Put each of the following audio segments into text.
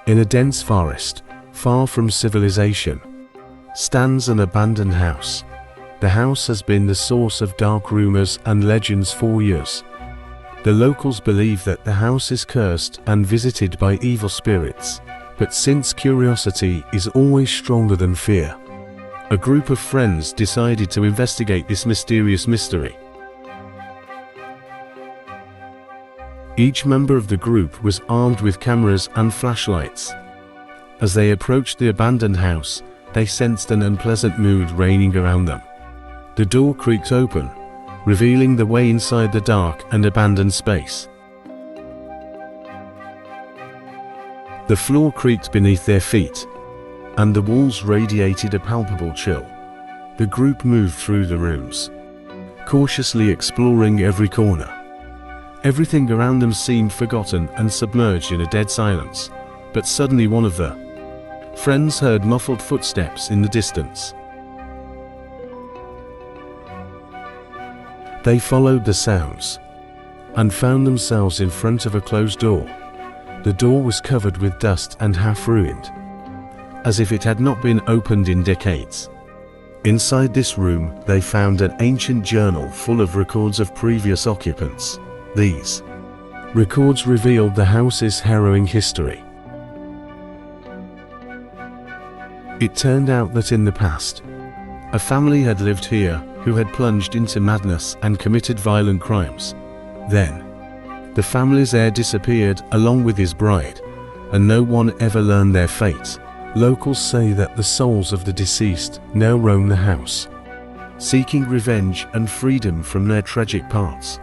In a dense forest, far from civilization, stands an abandoned house. The house has been the source of dark rumors and legends for years. The locals believe that the house is cursed and visited by evil spirits, but since curiosity is always stronger than fear, a group of friends decided to investigate this mysterious mystery. Each member of the group was armed with cameras and flashlights. As they approached the abandoned house, they sensed an unpleasant mood reigning around them. The door creaked open, revealing the way inside the dark and abandoned space. The floor creaked beneath their feet, and the walls radiated a palpable chill. The group moved through the rooms, cautiously exploring every corner. Everything around them seemed forgotten and submerged in a dead silence, but suddenly one of the friends heard muffled footsteps in the distance. They followed the sounds and found themselves in front of a closed door. The door was covered with dust and half ruined, as if it had not been opened in decades. Inside this room, they found an ancient journal full of records of previous occupants. These records revealed the house's harrowing history. It turned out that in the past, a family had lived here who had plunged into madness and committed violent crimes. Then, the family's heir disappeared along with his bride, and no one ever learned their fate. Locals say that the souls of the deceased now roam the house, seeking revenge and freedom from their tragic past.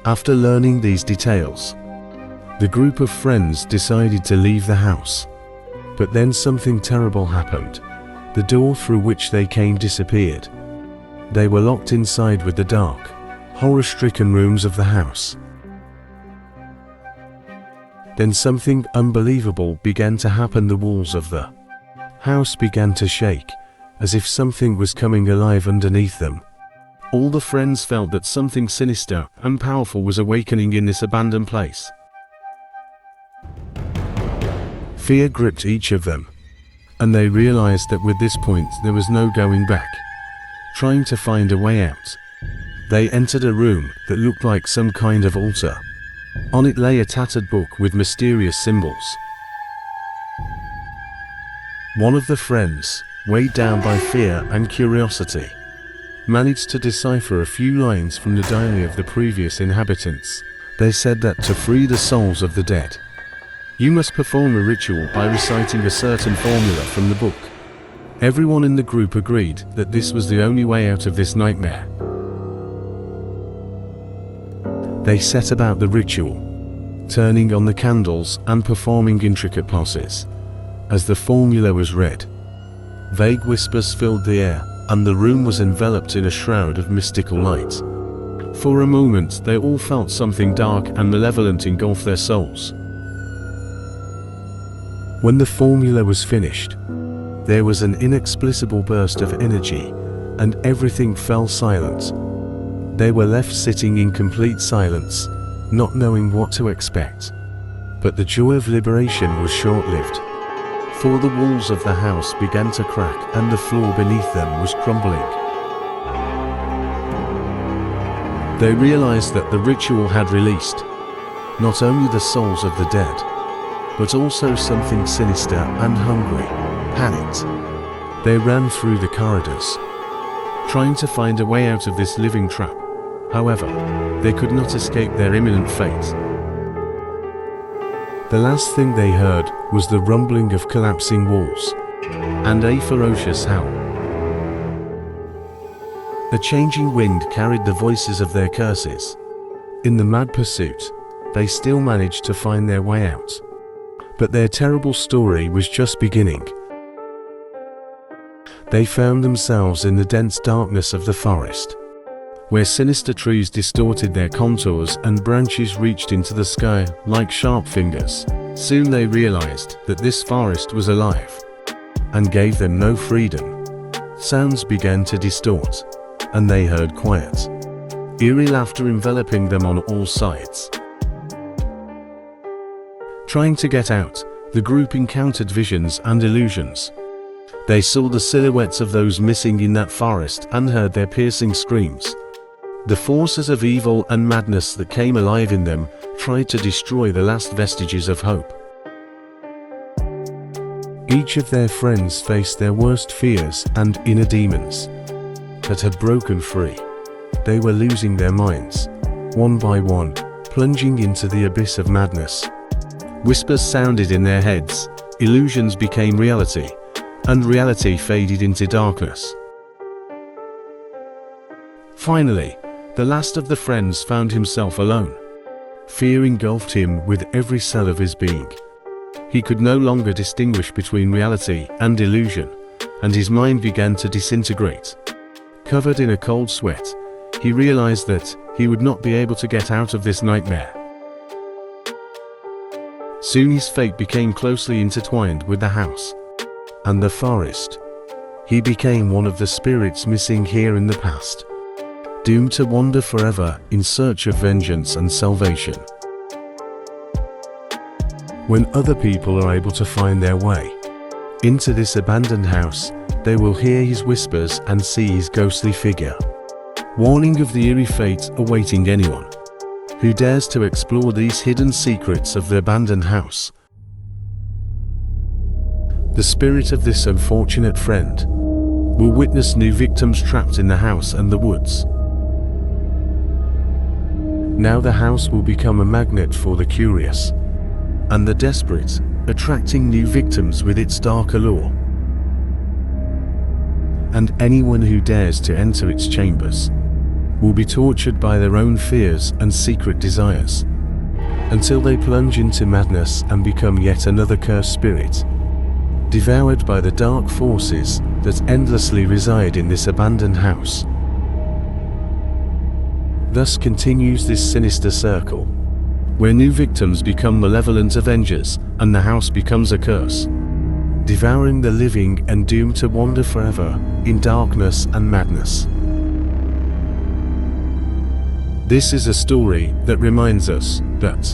After learning these details, the group of friends decided to leave the house. But then something terrible happened. The door through which they came disappeared. They were locked inside with the dark, horror-stricken rooms of the house. Then something unbelievable began to happen. The walls of the house began to shake, as if something was coming alive underneath them. All the friends felt that something sinister and powerful was awakening in this abandoned place. Fear gripped each of them, and they realized that with this point there was no going back. Trying to find a way out, they entered a room that looked like some kind of altar. On it lay a tattered book with mysterious symbols. One of the friends, weighed down by fear and curiosity, managed to decipher a few lines from the diary of the previous inhabitants. They said that to free the souls of the dead, you must perform a ritual by reciting a certain formula from the book. Everyone in the group agreed that this was the only way out of this nightmare. They set about the ritual, turning on the candles and performing intricate poses. As the formula was read, vague whispers filled the air, and the room was enveloped in a shroud of mystical light. For a moment, they all felt something dark and malevolent engulf their souls. When the formula was finished, there was an inexplicable burst of energy, and everything fell silent. They were left sitting in complete silence, not knowing what to expect. But the joy of liberation was short-lived, for the walls of the house began to crack and the floor beneath them was crumbling. They realized that the ritual had released not only the souls of the dead, but also something sinister and hungry. Panicked, they ran through the corridors, trying to find a way out of this living trap. However, they could not escape their imminent fate. The last thing they heard was the rumbling of collapsing walls and a ferocious howl. A changing wind carried the voices of their curses. In the mad pursuit, they still managed to find their way out. But their terrible story was just beginning. They found themselves in the dense darkness of the forest, where sinister trees distorted their contours and branches reached into the sky like sharp fingers. Soon they realized that this forest was alive and gave them no freedom. Sounds began to distort, and they heard quiet, eerie laughter enveloping them on all sides. Trying to get out, the group encountered visions and illusions. They saw the silhouettes of those missing in that forest and heard their piercing screams. The forces of evil and madness that came alive in them tried to destroy the last vestiges of hope. Each of their friends faced their worst fears and inner demons that had broken free. They were losing their minds, one by one, plunging into the abyss of madness. Whispers sounded in their heads, illusions became reality, and reality faded into darkness. Finally, the last of the friends found himself alone. Fear engulfed him with every cell of his being. He could no longer distinguish between reality and illusion, and his mind began to disintegrate. Covered in a cold sweat, he realized that he would not be able to get out of this nightmare. Soon his fate became closely intertwined with the house and the forest. He became one of the spirits missing here in the past, doomed to wander forever in search of vengeance and salvation. When other people are able to find their way into this abandoned house, they will hear his whispers and see his ghostly figure, warning of the eerie fate awaiting anyone who dares to explore these hidden secrets of the abandoned house. The spirit of this unfortunate friend will witness new victims trapped in the house and the woods. Now the house will become a magnet for the curious and the desperate, attracting new victims with its dark allure. And anyone who dares to enter its chambers will be tortured by their own fears and secret desires, until they plunge into madness and become yet another cursed spirit, devoured by the dark forces that endlessly reside in this abandoned house. Thus continues this sinister circle, where new victims become malevolent avengers and the house becomes a curse, devouring the living and doomed to wander forever in darkness and madness. This is a story that reminds us that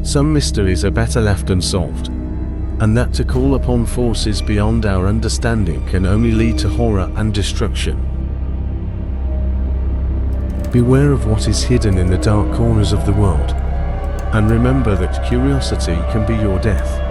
some mysteries are better left unsolved, and that to call upon forces beyond our understanding can only lead to horror and destruction. Beware of what is hidden in the dark corners of the world, and remember that curiosity can be your death.